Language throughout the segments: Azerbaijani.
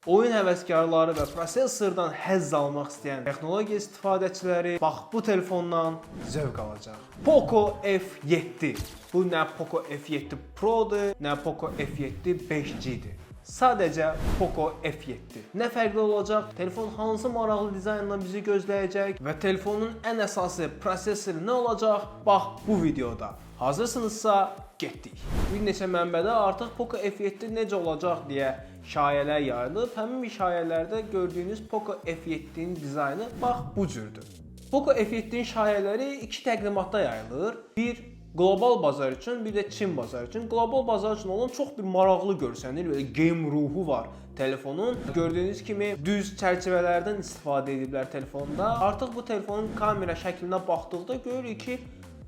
oyun həvəskarları və prosesordan həzz almaq istəyən texnologiya istifadəçiləri bax bu telefondan zövq alacaq. Poco F7. Bu nə Poco F7 Pro'dur, nə Poco F7 5G'dir. Sadəcə Poco F7. Nə fərqli olacaq? Telefon hansı maraqlı dizaynla bizi gözləyəcək və telefonun ən əsası prosesoru nə olacaq? Bax bu videoda. Hazırsınızsa getdik. Bir neçə mənbədə artıq Poco F7 necə olacaq deyə şayələr yayılıb. Həmin şayələrdə gördüyünüz Poco F7'nin dizaynı bax bu cürdür. Poco F7'nin şayələri iki təqdimatda yayılır. Bir qlobal bazar üçün, bir də Çin bazarı üçün. Qlobal bazar üçün olan çox bir maraqlı görsənir, belə game ruhu var telefonun. Gördüyünüz kimi düz çərçivələrdən istifadə ediblər telefonda. Artıq bu telefonun kamera şəklinə baxdıqda görürük ki,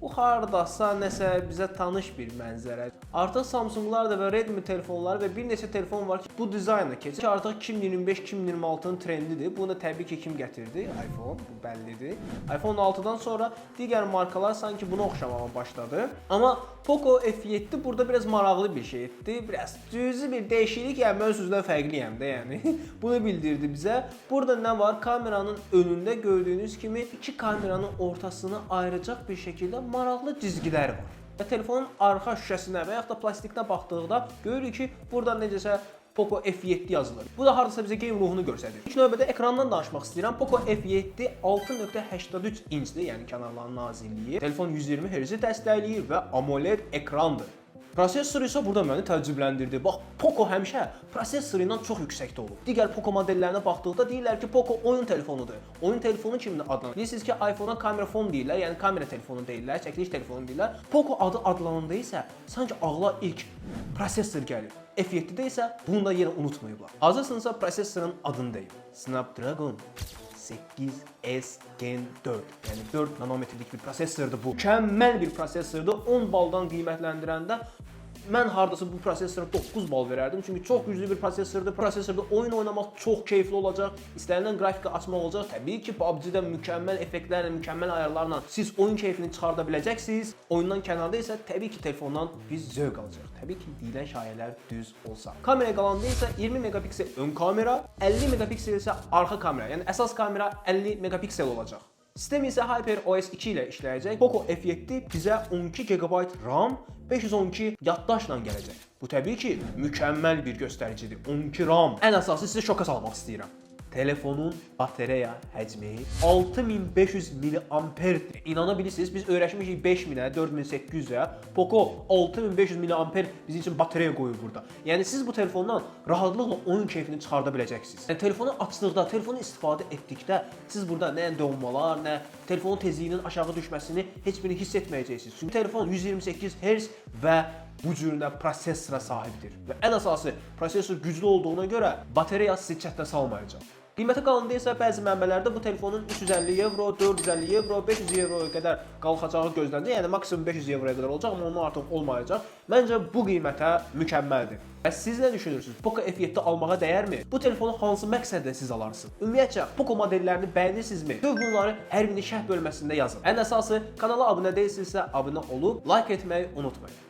bu hardasa nəsə bizə tanış bir mənzərə. Artıq Samsunglar da və Redmi telefonları və bir neçə telefon var ki, bu dizaynla keçir. Artıq 2025-2026-nın trendidir. Bunu da təbii ki kim gətirdi? iPhone, bu bəllidir. iPhone 6-dan sonra digər markalar sanki buna oxşamağa başladı. Amma Poco F7 burada biraz maraqlı bir şey etdi. Biraz cüzi bir dəyişiklik, yəni mən sözdən fərqliyəm də, yəni. Bunu bildirdi bizə. Burada nə var? Kameranın önündə gördüyünüz kimi iki kameranın ortasını ayıracaq bir şəkildə maraqlı cizgiləri var. Və telefonun arxa şüşəsinə və yaxud da plastiklə baxdıqda görürük ki, burada necəsə Poco F7 yazılır. Bu da hardasa bizə game ruhunu göstərir. İlk növbədə ekrandan danışmaq istəyirəm. Poco F7 6.83 inçdir, yəni kənarların nazilliyi. Telefon 120 Hz-i dəstəkləyir və AMOLED ekrandır. Prosesor isə burada məni təəccübləndirdi. Bax, Poco həmişə prosessoru ilə çox yüksəkdə olub. Digər Poco modellərinə baxdıqda deyirlər ki, Poco oyun telefonudur. Oyun telefonu kimi adlanır. Bilirsiniz ki, iPhone-a kamera phone deyirlər, yəni kamera telefonu deyirlər, çəkiliş telefonu deyirlər. Poco adı adlananda isə sanki ağla ilk prosesor gəlir. F7-də isə bunu da yenə unutmayıblar. Hazırsınızsa prosesorun adını deyim. Snapdragon 8S Gen 4. Yəni 4 nanometrlik bir prosesordur bu. Mükəmməl bir prosesordur. 10 baldan qiymətləndirəndə mən hardasa bu prosesora 9 bal verərdim. Çünki çox güclü bir prosesordur. Prosesorda oyun oynamaq çox keyifli olacaq. İstənilən qrafika açmaq olacaq. Təbii ki, PUBG-də mükəmməl effektlərlə, mükəmməl ayarlarla siz oyun keyfini çıxarda biləcəksiniz. Oyundan kənarda isə təbii ki, telefondan biz zövq alacaq. Təbii ki, deyilən şayələr düz olsa. Kameraya qalanda isə 20 megapiksel ön kamera, 50 megapiksel isə arxa kamera. Yəni əsas kamera 50 megapiksel olacaq. Sistem isə HyperOS 2 ilə işləyəcək. Poco F7 bizə 12 GB RAM, 512 yaddaşla gələcək. Bu təbii ki, mükəmməl bir göstəricidir. 12 RAM. Ən əsası sizə şoka salmaq istəyirəm. Telefonun batareya həcmi 6500 mAh-dir. İnana bilirsiniz, biz öyrəşmişik 5000-ə, 4800-ə. Poco 6500 mAh bizim üçün batareya qoyur burada. Yəni siz bu telefondan rahatlıqla oyun keyfini çıxarda biləcəksiniz. Yəni telefonu açdıqda, telefonu istifadə etdikdə siz burada nə donmalar, nə telefonun tezliyinin aşağı düşməsini heç birini hiss etməyəcəksiniz. Çünki telefon 128 Hz və bu cürünə prosesora sahibdir. Və ən əsası, prosesor güclü olduğuna görə batareya sizi çətdə salmayacaq. Qiymətə qalanda isə bəzi mənbələrdə bu telefonun 350 evro, 450 evro, 500 evroya qədər qalxacağı gözlənilir. Yəni maksimum 500 evroya qədər olacaq, amma ondan artıq olmayacaq. Məncə bu qiymətə mükəmməldir. Bəs siz nə düşünürsünüz? Poco F7 almağa dəyərmi? Bu telefonu hansı məqsədlə siz alarsınız? Ümumiyyətcə, Poco modellərini bəyənirsinizmi? Tüm bunları hər birini şərh bölməsində yazın. Ən əsası, kanala abunə deyilsinizsə, abunə olub, like etməyi unutmayın.